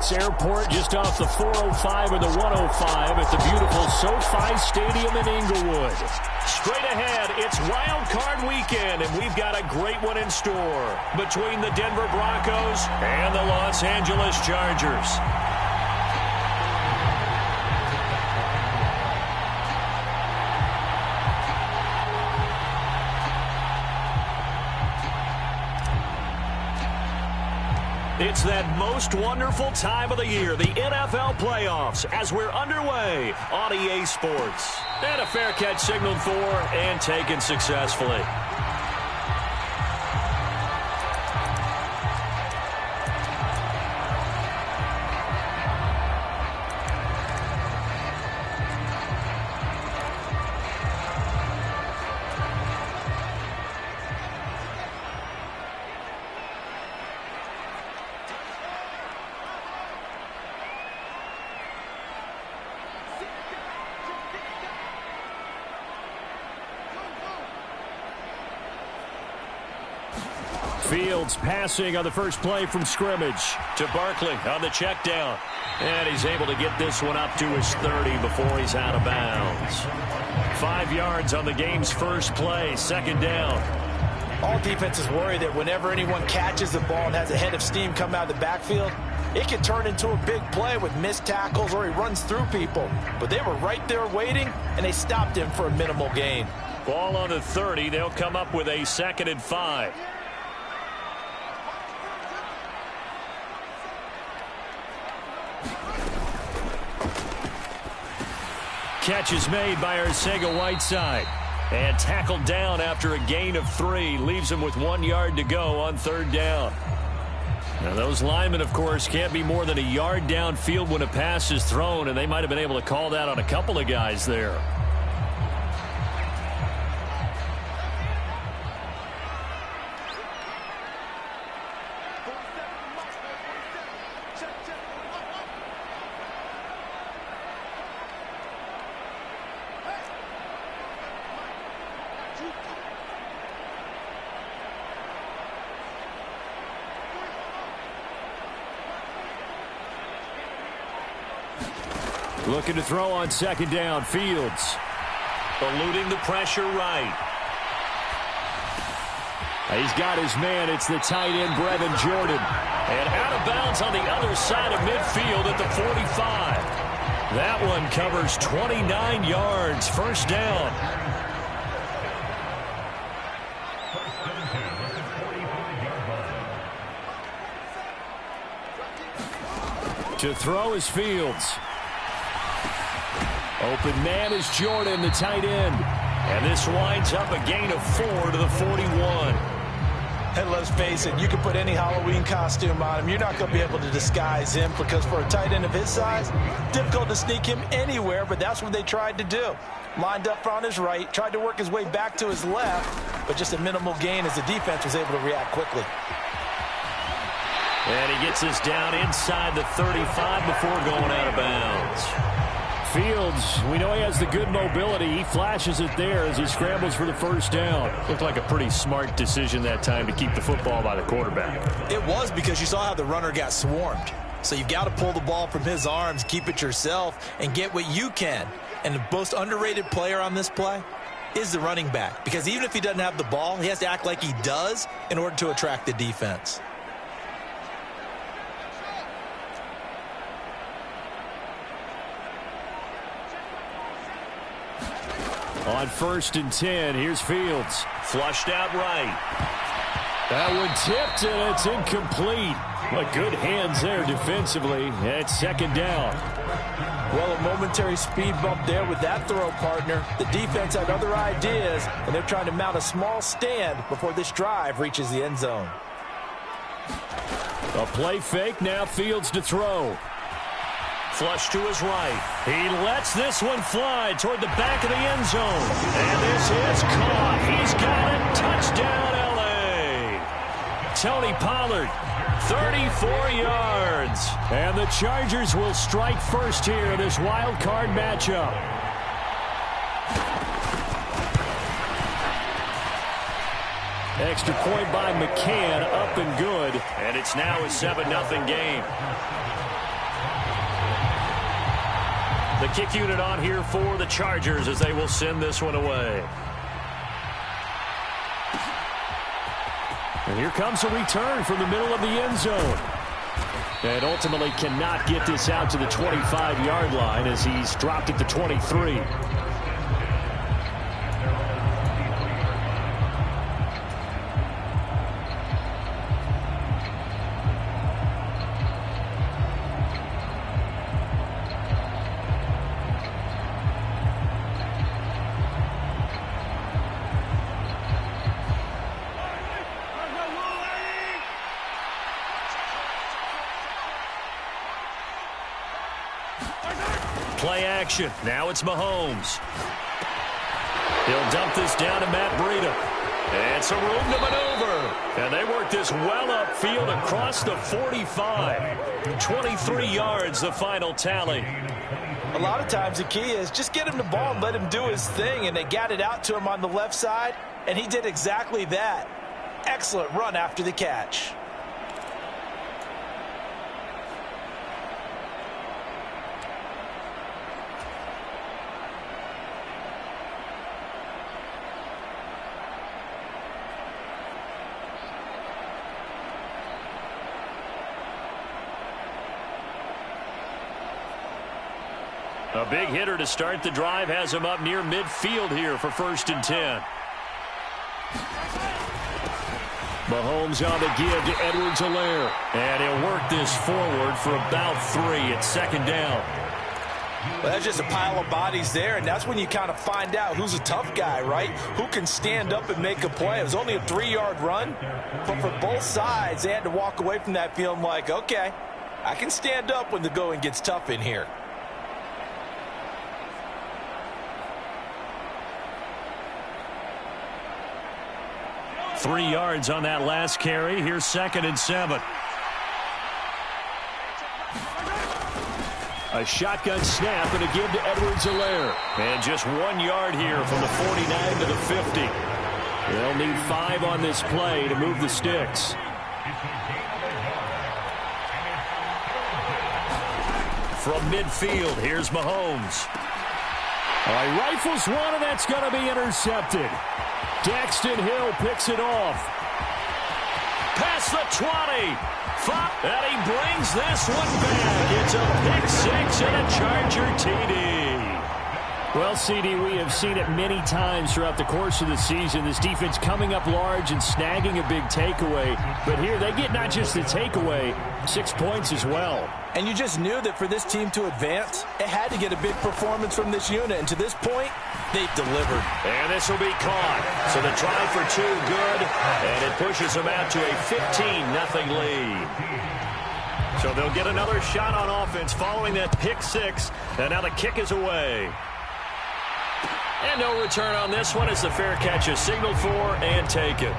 Emirates Airport, just off the 405 or the 105 at the beautiful SoFi Stadium in Inglewood. Straight ahead, it's Wild Card Weekend, and we've got a great one in store between the Denver Broncos and the Los Angeles Chargers. It's that most wonderful time of the year, the NFL playoffs, as we're underway on EA Sports. And a fair catch signaled for and taken successfully. Fields passing on the first play from scrimmage to Barkley on the check down. And he's able to get this one up to his 30 before he's out of bounds. 5 yards on the game's first play, second down. All defenses worry that whenever anyone catches the ball and has a head of steam come out of the backfield, it can turn into a big play with missed tackles or he runs through people. But they were right there waiting, and they stopped him for a minimal gain. Ball on the 30. They'll come up with a 2nd and 5. Catch is made by Arcega-Whiteside. And tackled down after a gain of 3. Leaves him with 1 yard to go on 3rd down. Now those linemen, of course, can't be more than a yard downfield when a pass is thrown, and they might have been able to call that on a couple of guys there. Looking to throw on 2nd down. Fields eluding the pressure right. He's got his man. It's the tight end, Brevin Jordan. And out of bounds on the other side of midfield at the 45. That one covers 29 yards. First down. To throw is Fields. Open man is Jordan, the tight end. And this winds up a gain of 4 to the 41. And let's face it, you can put any Halloween costume on him. You're not going to be able to disguise him because for a tight end of his size, difficult to sneak him anywhere, but that's what they tried to do. Lined up on his right, tried to work his way back to his left, but just a minimal gain as the defense was able to react quickly. And he gets us down inside the 35 before going out of bounds. Fields, we know he has the good mobility. He flashes it there as he scrambles for the first down. Looked like a pretty smart decision that time to keep the football by the quarterback. It was, because you saw how the runner got swarmed. So you've got to pull the ball from his arms, keep it yourself, and get what you can. And the most underrated player on this play is the running back. Because even if he doesn't have the ball, he has to act like he does in order to attract the defense. On 1st and 10, here's Fields. Flushed out right. That one tipped, and it's incomplete. But good hands there defensively. And it's 2nd down. Well, a momentary speed bump there with that throw, partner. The defense had other ideas, and they're trying to mount a small stand before this drive reaches the end zone. A play fake, now Fields to throw. Flush to his right. He lets this one fly toward the back of the end zone. And this is caught. He's got it. Touchdown, L.A. Tony Pollard, 34 yards. And the Chargers will strike first here in this wild card matchup. Extra point by McCann, up and good. And it's now a 7-0 game. The kick unit on here for the Chargers as they will send this one away. And here comes a return from the middle of the end zone. And ultimately cannot get this out to the 25-yard line as he's dropped at the 23. Play action. Now it's Mahomes. He'll dump this down to Matt Breida. And some room to maneuver. And they work this well upfield across the 45. 23 yards, the final tally. A lot of times the key is just get him the ball and let him do his thing. And they got it out to him on the left side. And he did exactly that. Excellent run after the catch. A big hitter to start the drive has him up near midfield here for 1st and 10. Mahomes on the give to Edwards-Helaire. And he'll work this forward for about 3 at 2nd down. Well, that's just a pile of bodies there, and that's when you kind of find out who's a tough guy, right? Who can stand up and make a play. It was only a 3-yard run, but for both sides, they had to walk away from that feeling like, okay, I can stand up when the going gets tough in here. Three yards on that last carry. Here's 2nd and 7. A shotgun snap and a give to Edwards-Helaire. And just 1 yard here from the 49 to the 50. They'll need 5 on this play to move the sticks. From midfield, here's Mahomes. He rifles one, and that's going to be intercepted. Daxton Hill picks it off. Past the 20. And he brings this one back. It's a pick 6 and a Charger TD. Well, CD, we have seen it many times throughout the course of the season. This defense coming up large and snagging a big takeaway. But here they get not just the takeaway, 6 points as well. And you just knew that for this team to advance, it had to get a big performance from this unit. And to this point, they've delivered. And this will be caught. So the try for 2, good. And it pushes them out to a 15-0 lead. So they'll get another shot on offense following that pick 6. And now the kick is away. And no return on this one as the fair catch is signaled for and taken.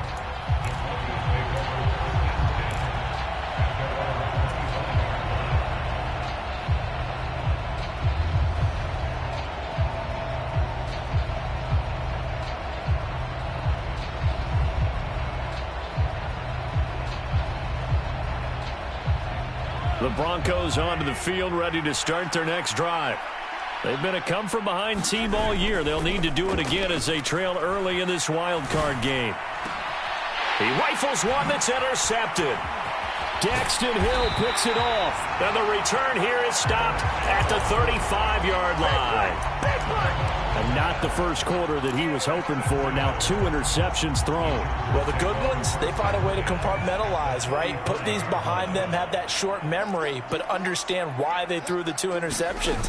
The Broncos onto the field, ready to start their next drive. They've been a come-from-behind team all year. They'll need to do it again as they trail early in this wild card game. He rifles one that's intercepted. Daxton Hill picks it off. And the return here is stopped at the 35-yard line. And not the first quarter that he was hoping for. Now 2 interceptions thrown. Well, the good ones, they find a way to compartmentalize, right? Put these behind them, have that short memory, but understand why they threw the 2 interceptions.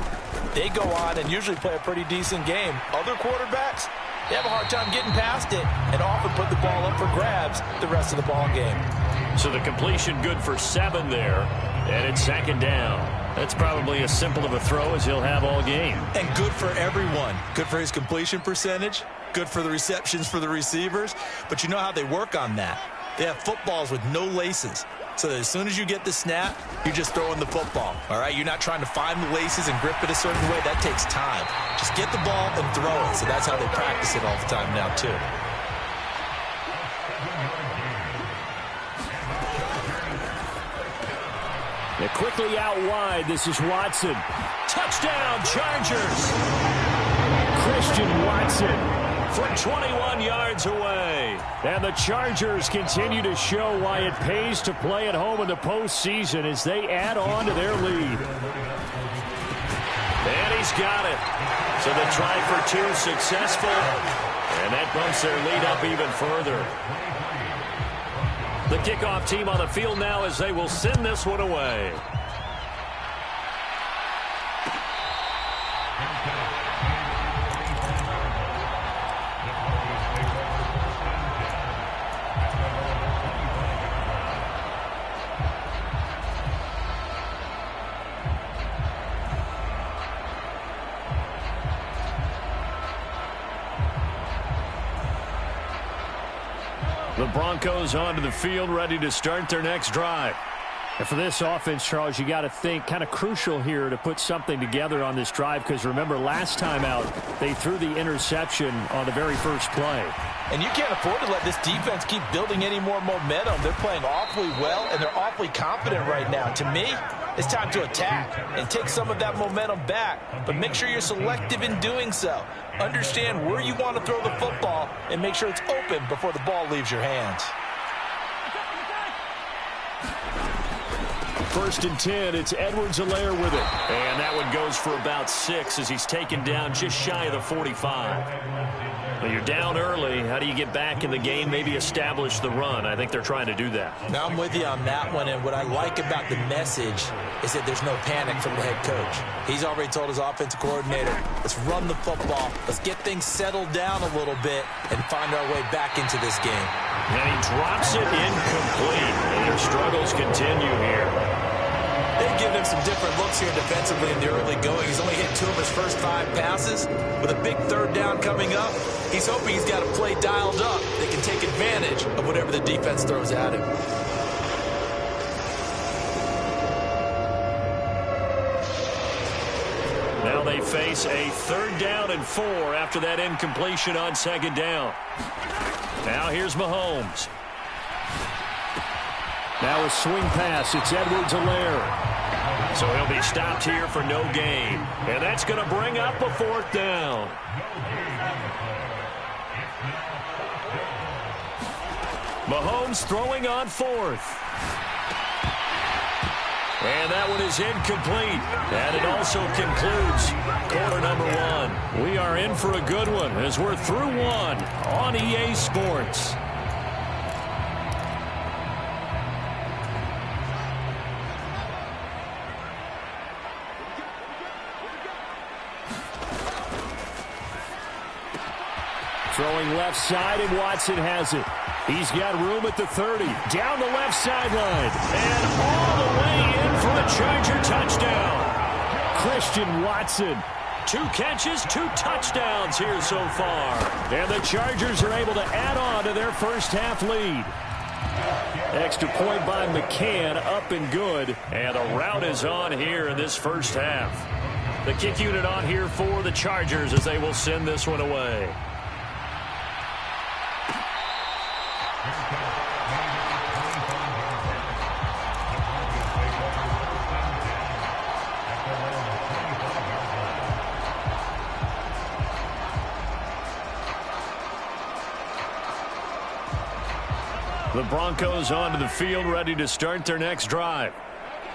They go on and usually play a pretty decent game. Other quarterbacks, they have a hard time getting past it and often put the ball up for grabs the rest of the ball game. So the completion good for 7 there, and it's 2nd down. That's probably as simple of a throw as he'll have all game. And good for everyone. Good for his completion percentage. Good for the receptions for the receivers. But you know how they work on that. They have footballs with no laces. So that as soon as you get the snap, you're just throwing the football. All right? You're not trying to find the laces and grip it a certain way. That takes time. Just get the ball and throw it. So that's how they practice it all the time now, too. The quickly out wide. This is Watson. Touchdown, Chargers. Christian Watson from 21 yards away. And the Chargers continue to show why it pays to play at home in the postseason as they add on to their lead. And he's got it. So the try for two successful. And that bumps their lead up even further. The kickoff team on the field now as they will send this one away. The Broncos onto the field, ready to start their next drive. And for this offense, Charles, you got to think kind of crucial here to put something together on this drive because remember last time out they threw the interception on the very first play. And you can't afford to let this defense keep building any more momentum. They're playing awfully well and they're awfully confident right now. To me, it's time to attack and take some of that momentum back, but make sure you're selective in doing so. Understand where you want to throw the football and make sure it's open before the ball leaves your hands. 1st and 10, it's Edwards-Helaire with it. And that one goes for about 6 as he's taken down just shy of the 45. Well, you're down early. How do you get back in the game, maybe establish the run? I think they're trying to do that. Now I'm with you on that one, and what I like about the message is that there's no panic from the head coach. He's already told his offensive coordinator, let's run the football, let's get things settled down a little bit and find our way back into this game. And he drops it incomplete. And their struggles continue here. They've given him some different looks here defensively in the early going. He's only hit 2 of his first 5 passes. With a big 3rd down coming up, he's hoping he's got a play dialed up that can take advantage of whatever the defense throws at him. Now they face a 3rd down and 4 after that incompletion on 2nd down. Now here's Mahomes. Now a swing pass. It's Edwards-Helaire. So he'll be stopped here for no gain. And that's going to bring up a 4th down. Mahomes throwing on 4th. And that one is incomplete. And it also concludes quarter number 1. We are in for a good one as we're through 1 on EA Sports. Throwing left side, and Watson has it. He's got room at the 30. Down the left sideline. And all the way in for a Charger touchdown. Christian Watson. 2 catches, 2 touchdowns here so far. And the Chargers are able to add on to their first half lead. Extra point by McCann, up and good. And the route is on here in this first half. The kick unit on here for the Chargers as they will send this one away. The Broncos onto the field, ready to start their next drive.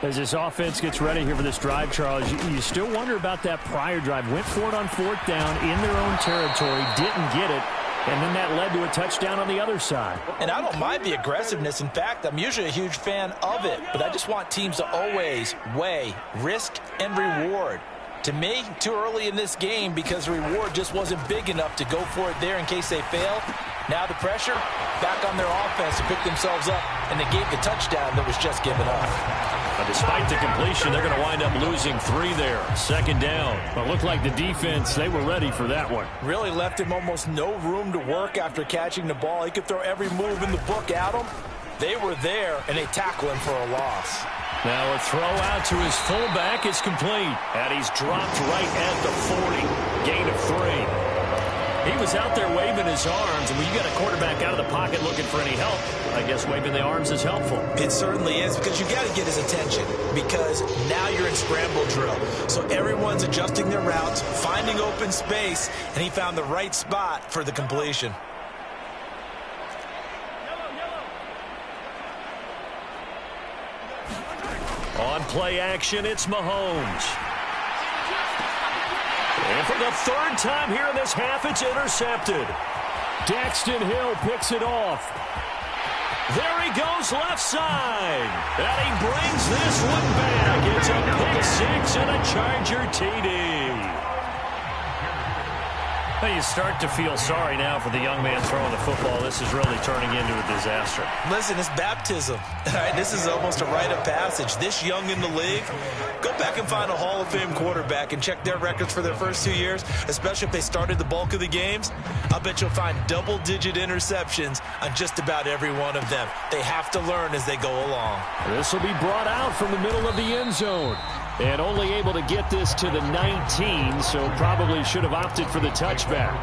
As this offense gets ready here for this drive, Charles, you still wonder about that prior drive. Went for it on 4th down in their own territory, didn't get it, and then that led to a touchdown on the other side. And I don't mind the aggressiveness. In fact, I'm usually a huge fan of it, but I just want teams to always weigh risk and reward. To me, too early in this game because the reward just wasn't big enough to go for it there in case they fail. Now the pressure back on their offense to pick themselves up, and they gave the touchdown that was just given up. But despite the completion, they're going to wind up losing 3 there. 2nd down. But it looked like the defense, they were ready for that one. Really left him almost no room to work after catching the ball. He could throw every move in the book at him. They were there, and they tackle him for a loss. Now a throw out to his fullback is complete. And he's dropped right at the 40. Gain of 3. He was out there waving his arms, and when you got a quarterback out of the pocket looking for any help, I guess waving the arms is helpful. It certainly is, because you got to get his attention, because now you're in scramble drill. So everyone's adjusting their routes, finding open space, and he found the right spot for the completion. On play action, it's Mahomes. And for the third time here in this half, it's intercepted. Daxton Hill picks it off. There he goes left side. And he brings this one back. It's a pick six and a Charger TD. Well, you start to feel sorry now for the young man throwing the football. This is really turning into a disaster. Listen, it's baptism. All right, this is almost a rite of passage. This young in the league, go back and find a Hall of Fame quarterback and check their records for their first 2 years, especially if they started the bulk of the games. I'll bet you'll find double-digit interceptions on just about every one of them. They have to learn as they go along. This will be brought out from the middle of the end zone. And only able to get this to the 19, so probably should have opted for the touchback.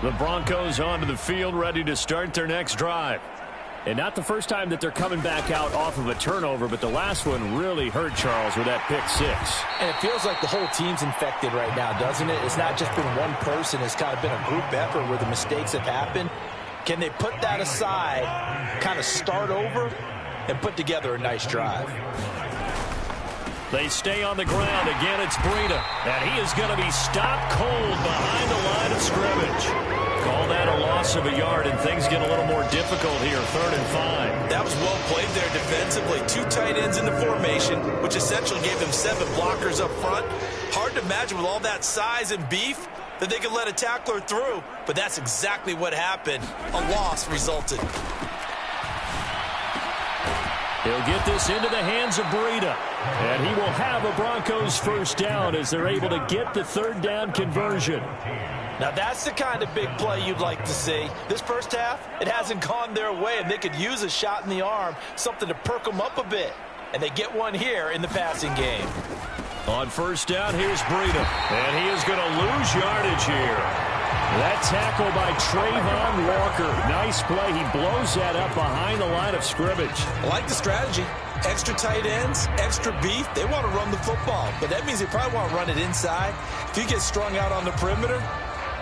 The Broncos onto the field, ready to start their next drive. And not the first time that they're coming back out off of a turnover, but the last one really hurt Charles with that pick six. And it feels like the whole team's infected right now, doesn't it? It's not just been one person. It's kind of been a group effort where the mistakes have happened. Can they put that aside, kind of start over, and put together a nice drive? They stay on the ground. Again, it's Breida. And he is going to be stopped cold behind the line of scrimmage. Call that a loss of a yard, and things get a little more difficult here, 3rd and 5. That was well played there defensively. 2 tight ends in the formation, which essentially gave them 7 blockers up front. Hard to imagine with all that size and beef that they could let a tackler through, but that's exactly what happened. A loss resulted. He'll get this into the hands of Breida, and he will have a Broncos first down as they're able to get the 3rd down conversion. Now, that's the kind of big play you'd like to see. This first half, it hasn't gone their way, and they could use a shot in the arm, something to perk them up a bit. And they get one here in the passing game. On first down, here's Breida, and he is going to lose yardage here. That tackle by Trayvon Walker. Nice play. He blows that up behind the line of scrimmage. I like the strategy. Extra tight ends, extra beef. They want to run the football, but that means they probably want to run it inside. If you get strung out on the perimeter,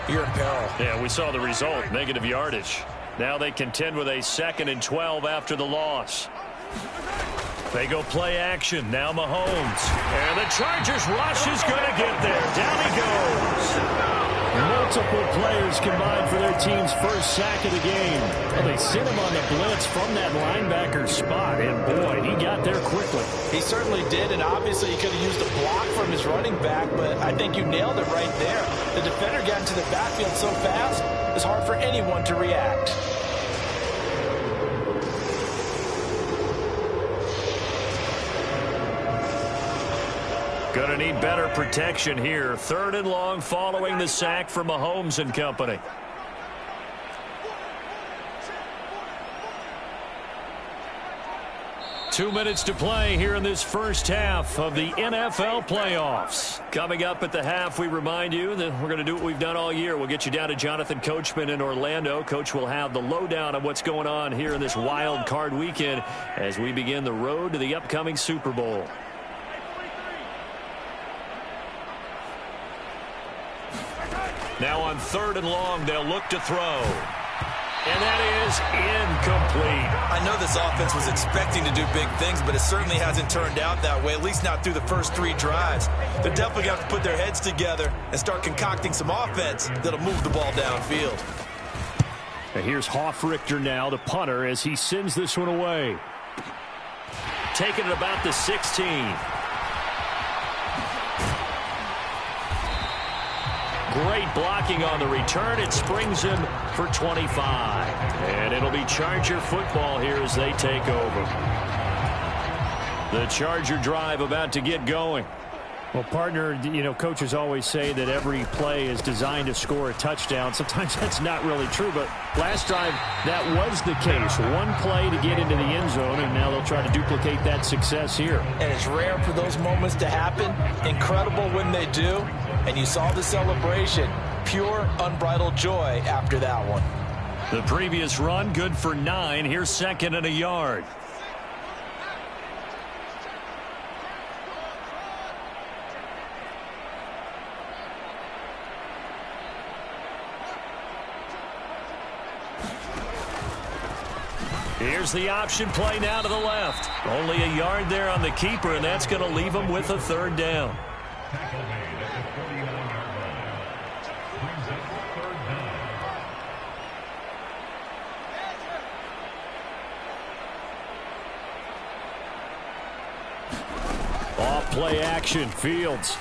you're in peril. Yeah, we saw the result, negative yardage. Now they contend with a 2nd and 12 after the loss. They go play action. Now Mahomes. And the Chargers rush is going to get there. Down he goes. Multiple players combined for their team's first sack of the game. Well, they sent him on the blitz from that linebacker spot, and boy, he got there quickly. He certainly did, and obviously he could have used a block from his running back, but I think you nailed it right there. The defender got into the backfield so fast, it's hard for anyone to react. Going to need better protection here. 3rd and long following the sack from Mahomes and company. Two minutes to play here in this first half of the NFL playoffs. Coming up at the half, we remind you that we're going to do what we've done all year. We'll get you down to Jonathan Coachman in Orlando. Coach will have the lowdown of what's going on here in this wild card weekend as we begin the road to the upcoming Super Bowl. Now on 3rd and long, they'll look to throw. And that is incomplete. I know this offense was expecting to do big things, but it certainly hasn't turned out that way, at least not through the first 3 drives. They're definitely going to have to put their heads together and start concocting some offense that'll move the ball downfield. And here's Hoffrichter now, the punter, as he sends this one away. Taking it about the 16. Great blocking on the return. It springs him for 25. And it'll be Charger football here as they take over. The Charger drive about to get going. Well, partner, you know, coaches always say that every play is designed to score a touchdown. Sometimes that's not really true, but last drive that was the case. One play to get into the end zone, and now they'll try to duplicate that success here. And it's rare for those moments to happen. Incredible when they do. And you saw the celebration. Pure, unbridled joy after that one. The previous run, good for 9. Here's 2nd and a yard. Here's the option play now to the left. Only a yard there on the keeper, and that's going to leave him with a 3rd down. Off play action. Fields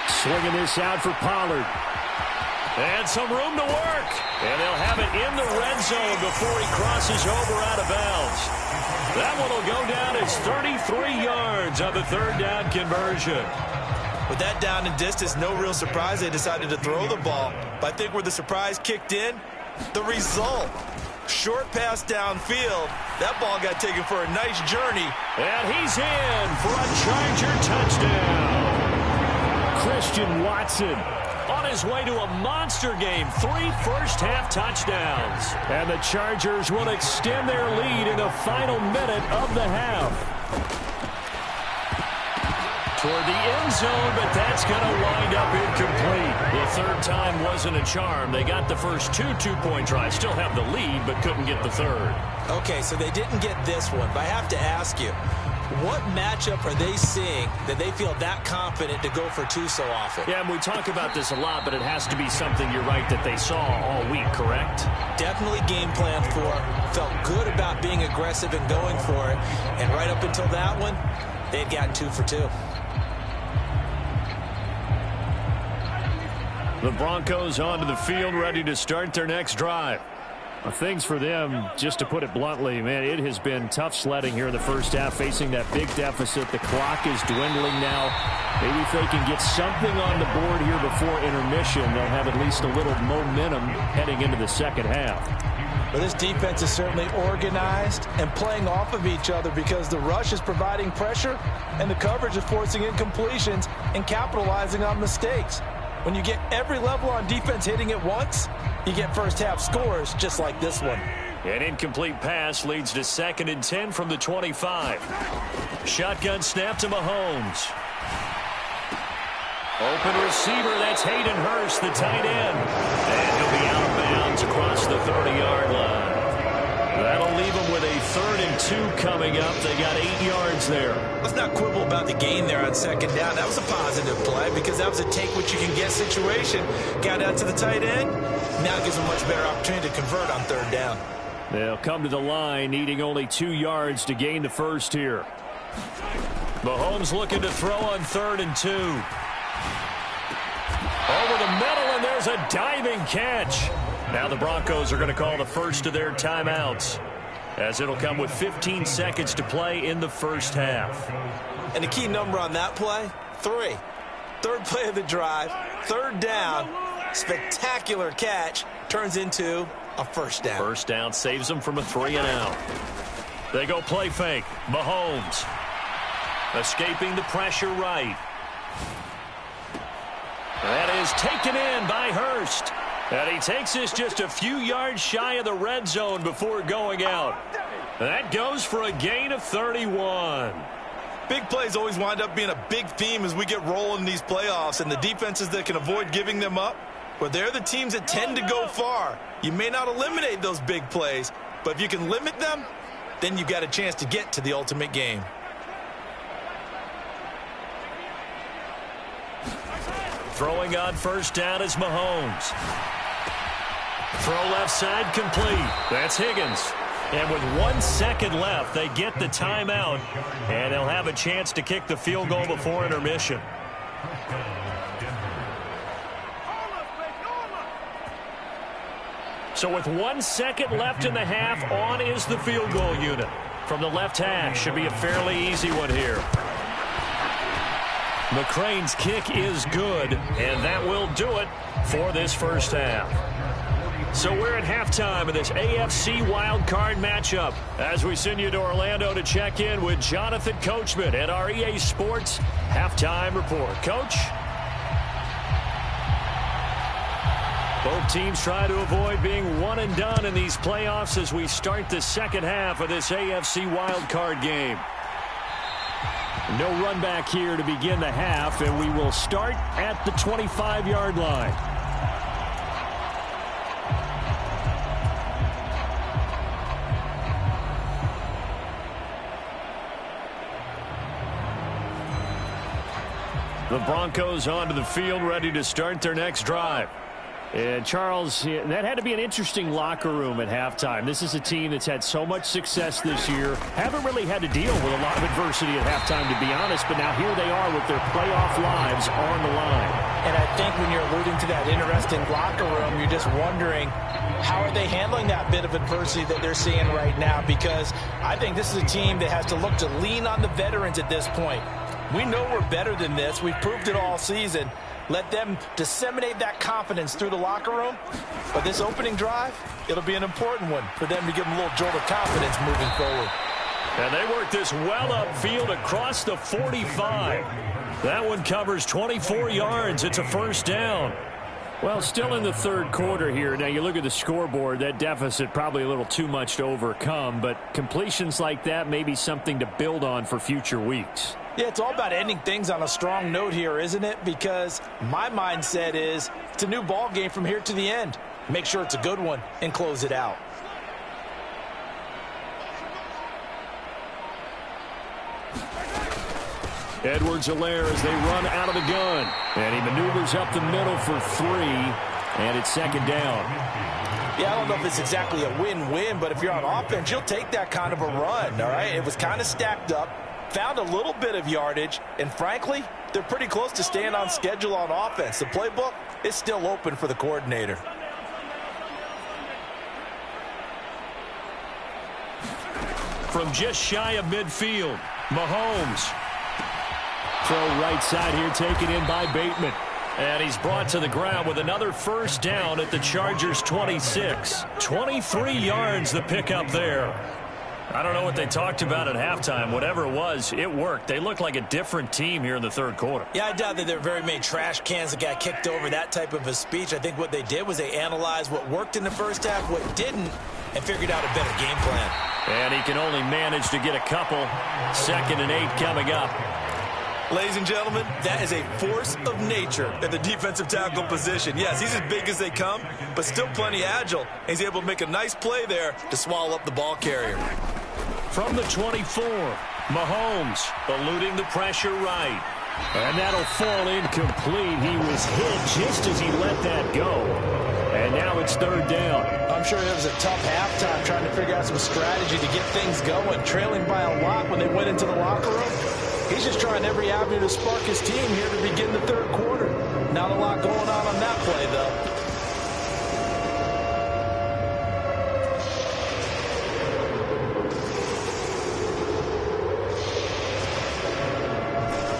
swinging this out for Pollard. And some room to work. And they'll have it in the red zone before he crosses over out of bounds. That one will go down as 33 yards on the 3rd down conversion. With that down and distance, no real surprise they decided to throw the ball. But I think where the surprise kicked in, the result. Short pass downfield. That ball got taken for a nice journey. And he's in for a Charger touchdown. Christian Watson on his way to a monster game. 3 first-half touchdowns. And the Chargers will extend their lead in the final minute of the half. Toward the end zone, but that's going to wind up incomplete. The 3rd time wasn't a charm. They got the first 2 two-point tries. Still have the lead, but couldn't get the 3rd. Okay, so they didn't get this one, but I have to ask you, what matchup are they seeing that they feel that confident to go for 2 so often? Yeah, and we talk about this a lot, but it has to be something, you're right, that they saw all week, correct? Definitely game planned for. Felt good about being aggressive and going for it. And right up until that one, they had gotten 2 for 2. The Broncos onto the field, ready to start their next drive. Well, things for them, just to put it bluntly, man, it has been tough sledding here in the first half, facing that big deficit. The clock is dwindling now. Maybe if they can get something on the board here before intermission, they'll have at least a little momentum heading into the second half. Well, this defense is certainly organized and playing off of each other because the rush is providing pressure and the coverage is forcing incompletions and capitalizing on mistakes. When you get every level on defense hitting at once, you get first-half scores just like this one. An incomplete pass leads to 2nd and 10 from the 25. Shotgun snap to Mahomes. Open receiver, that's Hayden Hurst, the tight end. And he'll be out of bounds across the 30-yard line. That'll leave them with a 3rd and 2 coming up. They got 8 yards there. Let's not quibble about the gain there on 2nd down. That was a positive play because that was a take-what-you-can-get situation. Got out to the tight end. Now gives them a much better opportunity to convert on 3rd down. They'll come to the line, needing only 2 yards to gain the first here. Mahomes looking to throw on 3rd and 2. Over the middle, and there's a diving catch. Now the Broncos are going to call the first of their timeouts, as it'll come with 15 seconds to play in the first half. And the key number on that play, 3. 3rd play of the drive, 3rd down, spectacular catch, turns into a first down. First down saves them from a 3-and-out. They go play fake. Mahomes escaping the pressure right. That is taken in by Hurst. And he takes this just a few yards shy of the red zone before going out. That goes for a gain of 31. Big plays always wind up being a big theme as we get rolling in these playoffs, and the defenses that can avoid giving them up, well, they're the teams that tend to go far. You may not eliminate those big plays, but if you can limit them, then you've got a chance to get to the ultimate game. Throwing on first down is Mahomes. Throw left side complete. That's Higgins. And with 1 second left, they get the timeout, and they'll have a chance to kick the field goal before intermission. So with 1 second left in the half, on is the field goal unit. From the left hash, should be a fairly easy one here. McCrane's kick is good, and that will do it for this first half. So we're at halftime of this AFC wildcard matchup as we send you to Orlando to check in with Jonathan Coachman at our EA Sports Halftime Report. Coach? Both teams try to avoid being one and done in these playoffs as we start the second half of this AFC wildcard game. No run back here to begin the half, and we will start at the 25-yard line. The Broncos onto the field, ready to start their next drive. And Charles, that had to be an interesting locker room at halftime. This is a team that's had so much success this year. Haven't really had to deal with a lot of adversity at halftime, to be honest. But now here they are with their playoff lives on the line. And I think when you're alluding to that interesting locker room, you're just wondering, how are they handling that bit of adversity that they're seeing right now? Because I think this is a team that has to look to lean on the veterans at this point. We know we're better than this. We've proved it all season. Let them disseminate that confidence through the locker room. But this opening drive, it'll be an important one for them to give them a little jolt of confidence moving forward. And they work this well upfield across the 45. That one covers 24 yards. It's a first down. Well, still in the third quarter here. Now, you look at the scoreboard, that deficit probably a little too much to overcome. But completions like that may be something to build on for future weeks. Yeah, it's all about ending things on a strong note here, isn't it? Because my mindset is it's a new ball game from here to the end. Make sure it's a good one and close it out. Edwards-Helaire as they run out of the gun. And he maneuvers up the middle for 3. And it's second down. Yeah, I don't know if it's exactly a win-win, but if you're on offense, you'll take that kind of a run, all right? It was kind of stacked up. Found a little bit of yardage, and frankly, they're pretty close to staying on schedule on offense. The playbook is still open for the coordinator. From just shy of midfield, Mahomes. Throw right side here, taken in by Bateman. And he's brought to the ground with another first down at the Chargers' 26. 23 yards the pickup there. I don't know what they talked about at halftime. Whatever it was, it worked. They look like a different team here in the third quarter. Yeah, I doubt that there were very many trash cans that got kicked over, that type of a speech. I think what they did was they analyzed what worked in the first half, what didn't, and figured out a better game plan. And he can only manage to get a couple. 2nd and 8 coming up. Ladies and gentlemen, that is a force of nature at the defensive tackle position. Yes, he's as big as they come, but still plenty agile. He's able to make a nice play there to swallow up the ball carrier. From the 24, Mahomes eluding the pressure right. And that'll fall incomplete. He was hit just as he let that go. And now it's third down. I'm sure it was a tough halftime trying to figure out some strategy to get things going. Trailing by a lot when they went into the locker room. He's just trying every avenue to spark his team here to begin the third quarter. Not a lot going on that play, though.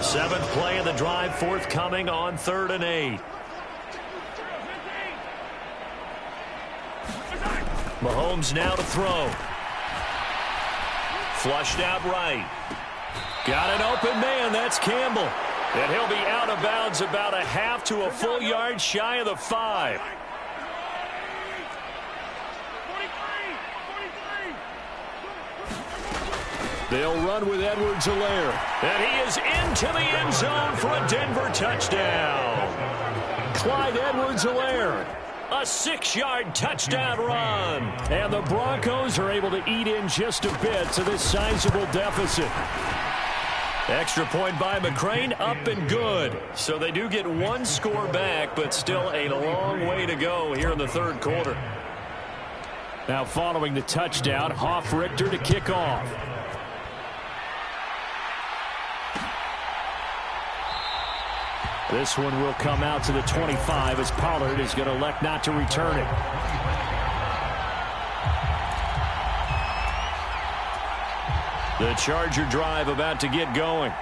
Seventh play of the drive forthcoming on 3rd and 8. Mahomes now to throw. Flushed out right. Got an open man. That's Campbell. And he'll be out of bounds about a half to a full yard shy of the 5. They'll run with Edwards-Helaire. And he is into the end zone for a Denver touchdown. Clyde Edwards-Helaire. A 6-yard touchdown run. And the Broncos are able to eat in just a bit to this sizable deficit. Extra point by McCrane, up and good. So they do get one score back, but still a long way to go here in the third quarter. Now following the touchdown, Hoff-Richter to kick off. This one will come out to the 25 as Pollard is going to elect not to return it. The Charger drive about to get going.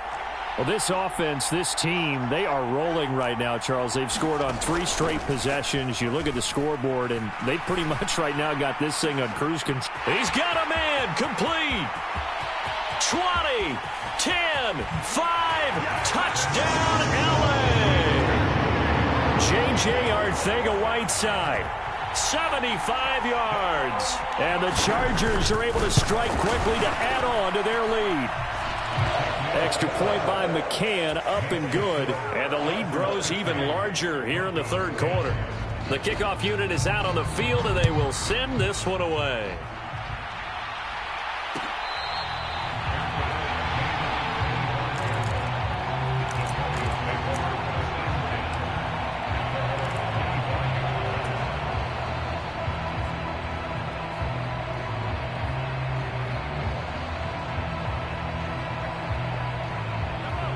Well, this offense, this team, they are rolling right now, Charles. They've scored on 3 straight possessions. You look at the scoreboard, and they pretty much right now got this thing on cruise control. He's got a man complete. 20, 10, 5, touchdown, L.A. J.J. Arcega-Whiteside, 75 yards. And the Chargers are able to strike quickly to add on to their lead. Extra point by McCann, up and good. And the lead grows even larger here in the third quarter. The kickoff unit is out on the field, and they will send this one away.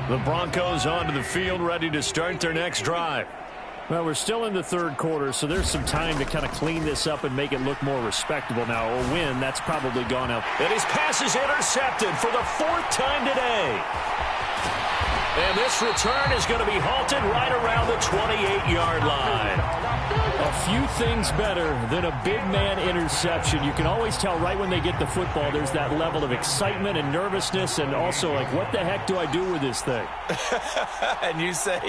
The Broncos onto the field, ready to start their next drive. Well, we're still in the third quarter, so there's some time to kind of clean this up and make it look more respectable. Now, a win, that's probably gone up. And his pass is intercepted for the 4th time today. And this return is going to be halted right around the 28-yard line. A few things better than a big man interception. You can always tell right when they get the football, there's that level of excitement and nervousness, and also like, what the heck do I do with this thing? And you say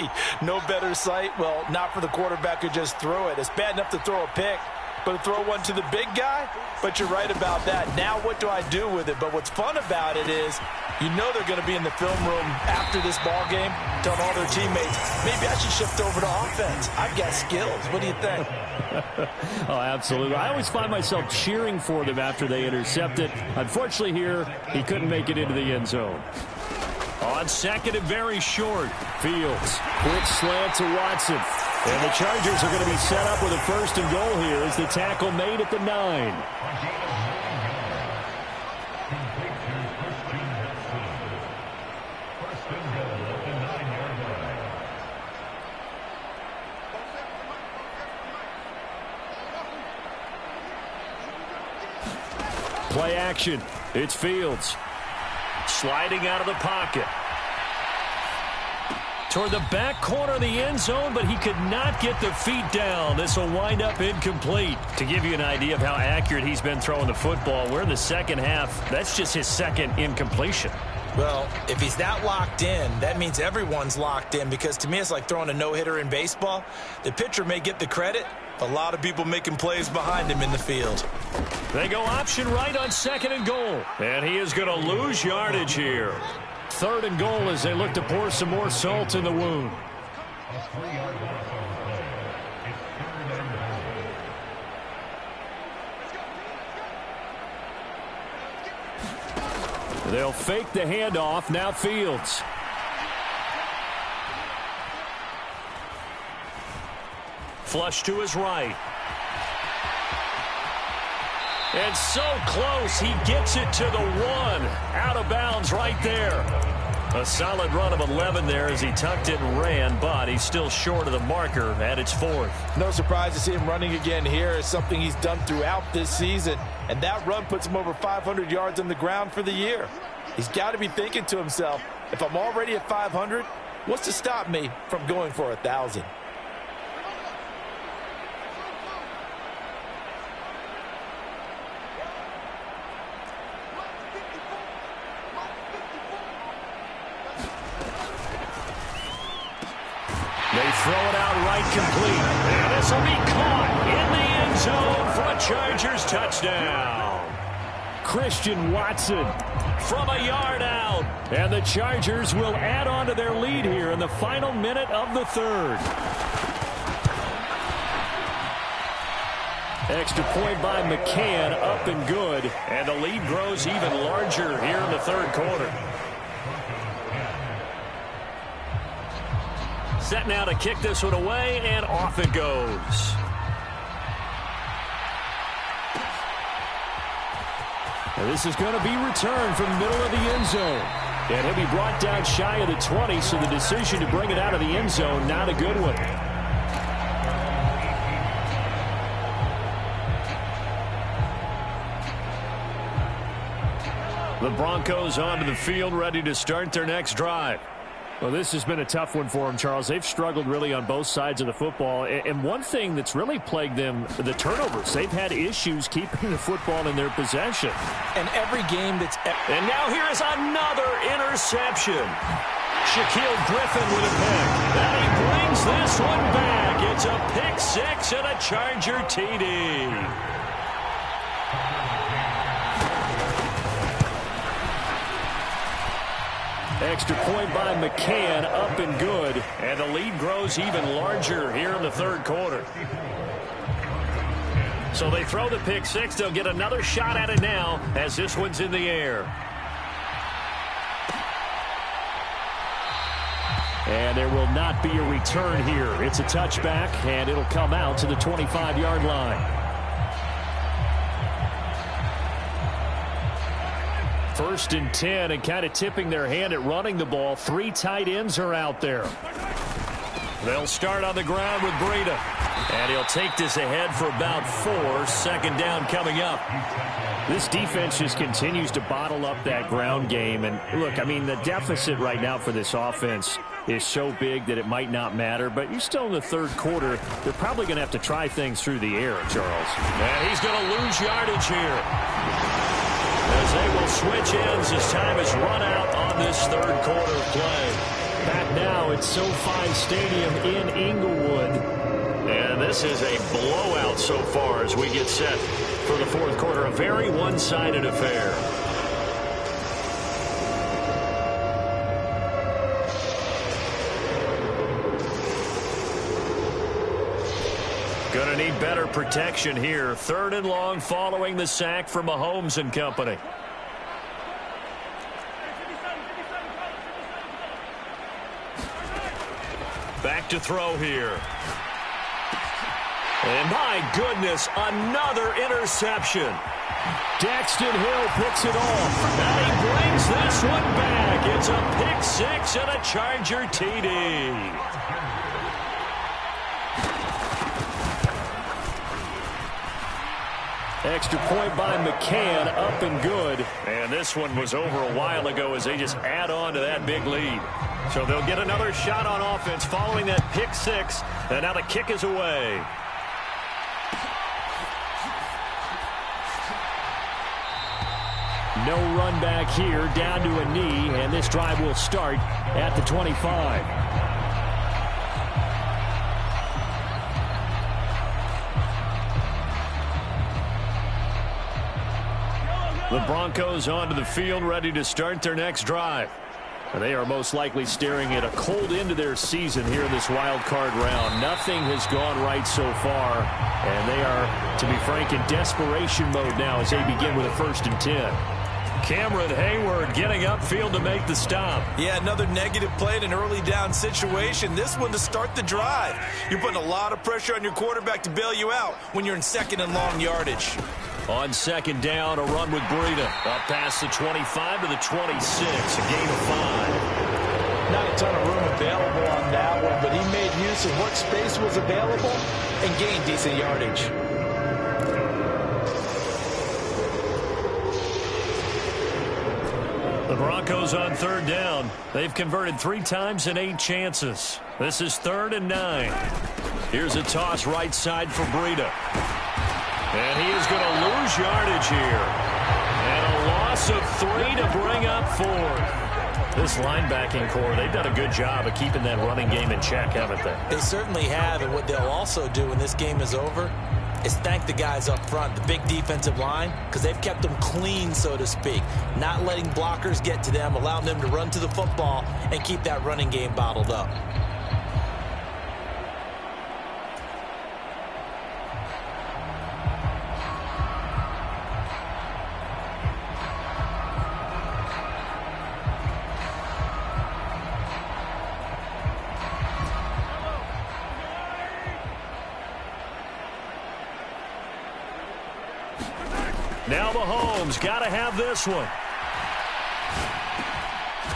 no better sight? Well, not for the quarterback who just threw it. It's bad enough to throw a pick, but to throw one to the big guy? But you're right about that. Now what do I do with it? But what's fun about it is you know they're going to be in the film room after this ball game telling all their teammates, maybe I should shift over to offense. I've got skills. What do you think? Oh, absolutely. I always find myself cheering for them after they intercept it. Unfortunately here, he couldn't make it into the end zone. On second and very short. Fields. Quick slant to Watson. And the Chargers are going to be set up with a 1st and goal here as the tackle made at the 9. Play action. It's Fields. Sliding out of the pocket. Toward the back corner of the end zone, but he could not get the feet down. This will wind up incomplete. To give you an idea of how accurate he's been throwing the football, we're in the second half. That's just his 2nd incompletion. Well, if he's that locked in, that means everyone's locked in, because to me it's like throwing a no-hitter in baseball. The pitcher may get the credit. A lot of people making plays behind him in the field. They go option right on 2nd and goal. And he is going to lose yardage here. 3rd and goal as they look to pour some more salt in the wound. They'll fake the handoff. Now Fields. Flush to his right. And so close, he gets it to the 1. Out of bounds right there. A solid run of 11 there as he tucked it and ran, but he's still short of the marker at its 4th. No surprise to see him running again here. It's something he's done throughout this season. And that run puts him over 500 yards on the ground for the year. He's got to be thinking to himself, if I'm already at 500, what's to stop me from going for 1,000? They throw it out right complete. And this will be caught in the end zone for a Chargers touchdown. Christian Watson from a yard out. And the Chargers will add on to their lead here in the final minute of the 3rd. Extra point by McCann, up and good. And the lead grows even larger here in the 3rd quarter. Set now to kick this one away, and off it goes. And this is going to be returned from the middle of the end zone. And he'll be brought down shy of the 20, so the decision to bring it out of the end zone, not a good one. The Broncos onto the field, ready to start their next drive. Well, this has been a tough one for them, Charles. They've struggled really on both sides of the football. And one thing that's really plagued them, the turnovers. They've had issues keeping the football in their possession. And every game that's... And now here is another interception. Shaquille Griffin with a pick. And he brings this one back. It's a pick six and a Charger TD. Extra point by McCann, up and good. And the lead grows even larger here in the third quarter. So they throw the pick six. They'll get another shot at it now as this one's in the air. And there will not be a return here. It's a touchback, and it'll come out to the 25-yard line. First and 10, and kind of tipping their hand at running the ball. Three tight ends are out there. They'll start on the ground with Breida. And he'll take this ahead for about 4. Second down coming up. This defense just continues to bottle up that ground game. And look, I mean, the deficit right now for this offense is so big that it might not matter. But you're still in the third quarter. They're probably going to have to try things through the air, Charles. And he's going to lose yardage here, as they will switch ends as time is run out on this third quarter play. Back now at SoFi Stadium in Inglewood. And this is a blowout so far as we get set for the fourth quarter. A very one-sided affair. Going to need better protection here. Third and long following the sack from Mahomes and company. Back to throw here. And my goodness, another interception. Daxton Hill picks it off. And he brings this one back. It's a pick six and a Charger TD. Extra point by McCann, up and good. And this one was over a while ago as they just add on to that big lead. So they'll get another shot on offense following that pick six. And now the kick is away. No run back here, down to a knee. And this drive will start at the 25. The Broncos onto the field, ready to start their next drive. They are most likely staring at a cold end to their season here in this wild card round. Nothing has gone right so far, and they are, to be frank, in desperation mode now as they begin with a 1st and 10. Cameron Hayward getting upfield to make the stop. Yeah, another negative play in an early down situation. This one to start the drive. You're putting a lot of pressure on your quarterback to bail you out when you're in second and long yardage. On second down, a run with Breida. Up past the 25 to the 26, a gain of 5. Not a ton of room available on that one, but he made use of what space was available and gained decent yardage. The Broncos on third down. They've converted 3 times in 8 chances. This is 3rd and 9. Here's a toss right side for Breida. And he is going to lose yardage here. And a loss of 3 to bring up 4. This linebacking core, they've done a good job of keeping that running game in check, haven't they? They certainly have, and what they'll also do when this game is over is thank the guys up front, the big defensive line, because they've kept them clean, so to speak. Not letting blockers get to them, allowing them to run to the football and keep that running game bottled up. Now Mahomes got to have this one.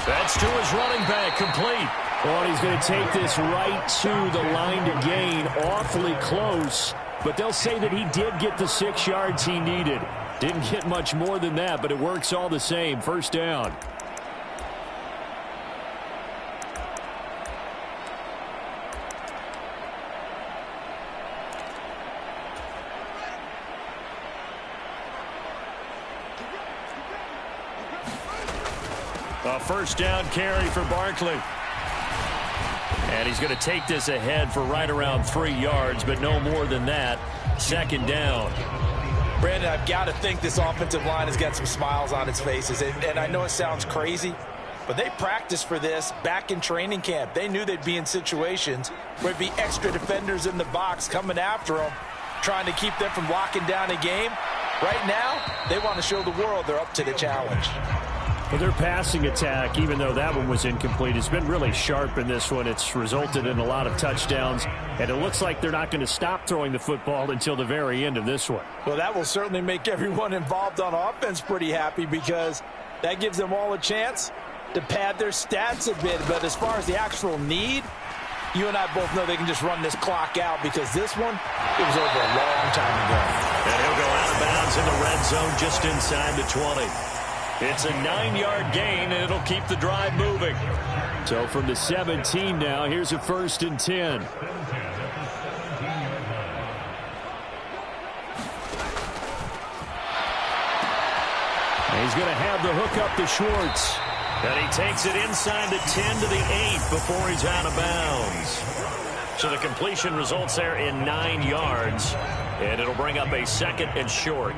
That's to his running back, complete. Well, he's going to take this right to the line to gain. Awfully close, but they'll say that he did get the 6 yards he needed. Didn't get much more than that, but it works all the same. First down. A first down carry for Barkley. And he's going to take this ahead for right around 3 yards, but no more than that. Second down. Brandon, I've got to think this offensive line has got some smiles on its faces. And I know it sounds crazy, but they practiced for this back in training camp. They knew they'd be in situations where there'd be extra defenders in the box coming after them, trying to keep them from locking down a game. Right now, they want to show the world they're up to the challenge. Well, their passing attack, even though that one was incomplete, has been really sharp in this one. It's resulted in a lot of touchdowns, and it looks like they're not going to stop throwing the football until the very end of this one. Well, that will certainly make everyone involved on offense pretty happy, because that gives them all a chance to pad their stats a bit. But as far as the actual need, you and I both know they can just run this clock out, because this one, it was over a long time ago. And he'll go out of bounds in the red zone just inside the 20. It's a 9-yard gain, and it'll keep the drive moving. So from the 17 now, here's a 1st and 10. And he's going to have the hook up to Schwartz. And he takes it inside the 10 to the 8 before he's out of bounds. So the completion results there in 9 yards, and it'll bring up a 2nd and short.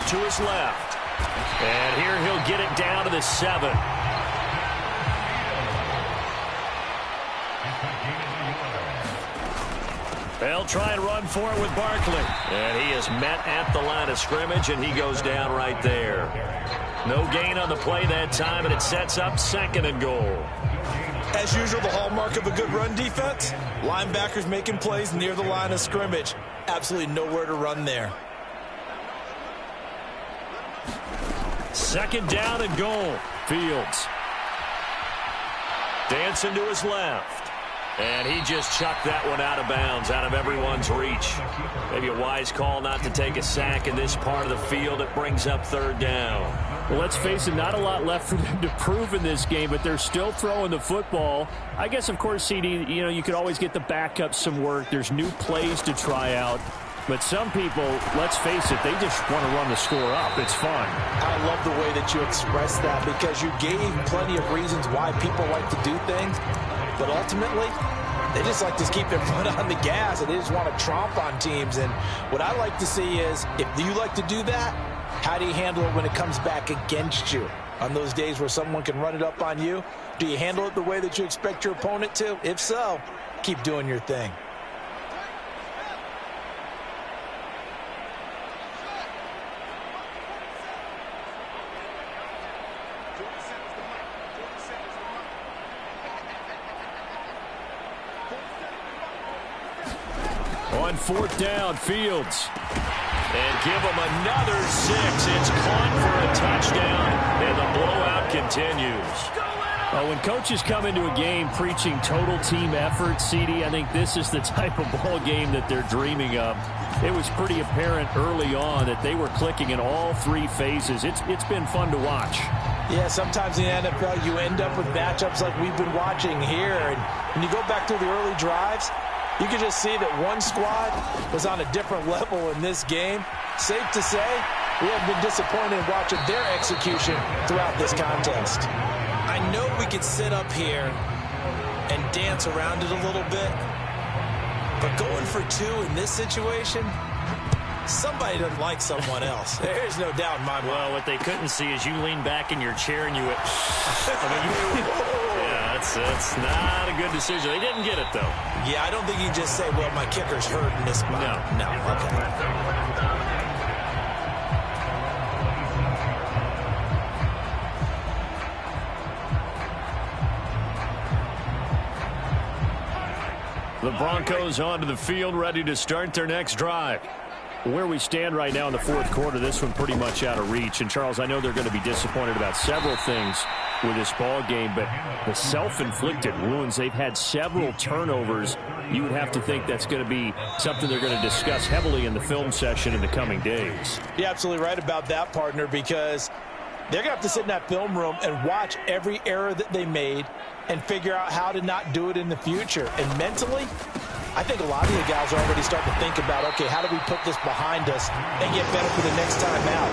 To his left. And here he'll get it down to the 7. They'll try and run for it with Barkley. And he is met at the line of scrimmage, and he goes down right there. No gain on the play that time, and it sets up 2nd and goal. As usual, the hallmark of a good run defense, linebackers making plays near the line of scrimmage. Absolutely nowhere to run there. 2nd down and goal. Fields. Dancing to his left. And he just chucked that one out of bounds, out of everyone's reach. Maybe a wise call not to take a sack in this part of the field. It brings up 3rd down. Well, let's face it, not a lot left for them to prove in this game, but they're still throwing the football. I guess, of course, CD, you could always get the backup some work. There's new plays to try out. But some people, let's face it, they just want to run the score up. It's fun. I love the way that you expressed that, because you gave plenty of reasons why people like to do things. But ultimately, they just like to keep their foot on the gas, and they just want to tromp on teams. And what I like to see is, if you like to do that, how do you handle it when it comes back against you? On those days where someone can run it up on you, do you handle it the way that you expect your opponent to? If so, keep doing your thing. On 4th down, Fields. And give him another 6. It's caught for a touchdown, and the blowout continues. Well, when coaches come into a game preaching total team effort, CD, I think this is the type of ball game that they're dreaming of. It was pretty apparent early on that they were clicking in all 3 phases. It's been fun to watch. Yeah, sometimes in the NFL you end up with matchups like we've been watching here. And when you go back to the early drives, you can just see that one squad was on a different level in this game. Safe to say, we haven't been disappointed in watching their execution throughout this contest. I know we could sit up here and dance around it a little bit, but going for 2 in this situation, somebody doesn't like someone else. There's no doubt in my mind. Well, what they couldn't see is you lean back in your chair and you went, yeah, that's not a good decision. They didn't get it, though. Yeah, I don't think you can just say, well, my kicker's hurt in this spot. No, okay. The Broncos onto the field, ready to start their next drive. Where we stand right now in the 4th quarter, this one pretty much out of reach. And, Charles, I know they're going to be disappointed about several things. with this ball game, but the self-inflicted wounds, they've had several turnovers. You would have to think that's going to be something they're going to discuss heavily in the film session in the coming days. You're absolutely right about that, partner, because they're going to have to sit in that film room and watch every error that they made and figure out how to not do it in the future. And mentally, I think a lot of the guys are already starting to think about, okay, how do we put this behind us and get better for the next time out?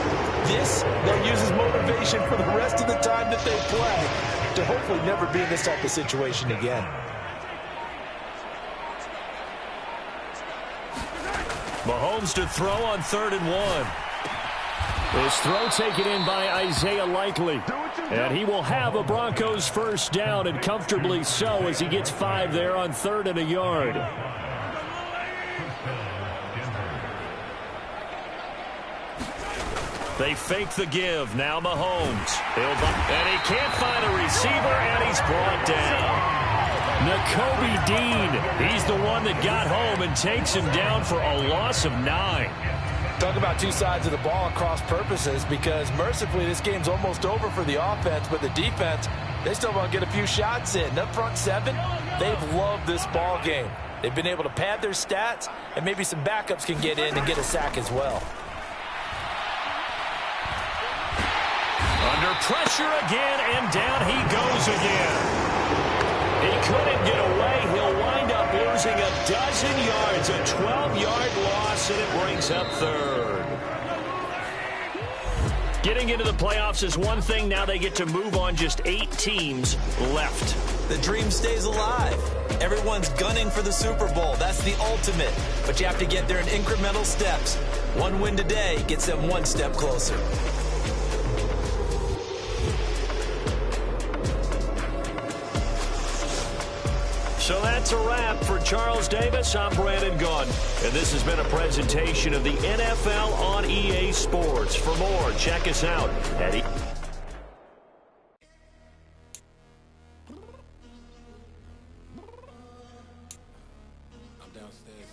This, they'll use as motivation for the rest of the time that they play to hopefully never be in this type of situation again. Mahomes to throw on 3rd and 1. This throw taken in by Isaiah Likely. And he will have a Broncos first down, and comfortably so, as he gets 5 there on 3rd and a yard. They fake the give. Now Mahomes. And he can't find a receiver, and he's brought down. Nakobe Dean. He's the one that got home and takes him down for a loss of 9. Talk about two sides of the ball and cross purposes, because mercifully this game's almost over for the offense, but the defense, they still want to get a few shots in. Up front 7, they've loved this ball game. They've been able to pad their stats, and maybe some backups can get in and get a sack as well. Under pressure again, and down he goes again. He couldn't get away. He'll wind up losing a dozen yards, a 12-yard loss, and it brings up 3rd. Getting into the playoffs is one thing. Now they get to move on. Just 8 teams left. The dream stays alive. Everyone's gunning for the Super Bowl. That's the ultimate. But you have to get there in incremental steps. One win today gets them one step closer. So that's a wrap for Charles Davis. I'm Brandon Gunn, and this has been a presentation of the NFL on EA Sports. For more, check us out at I'm downstairs.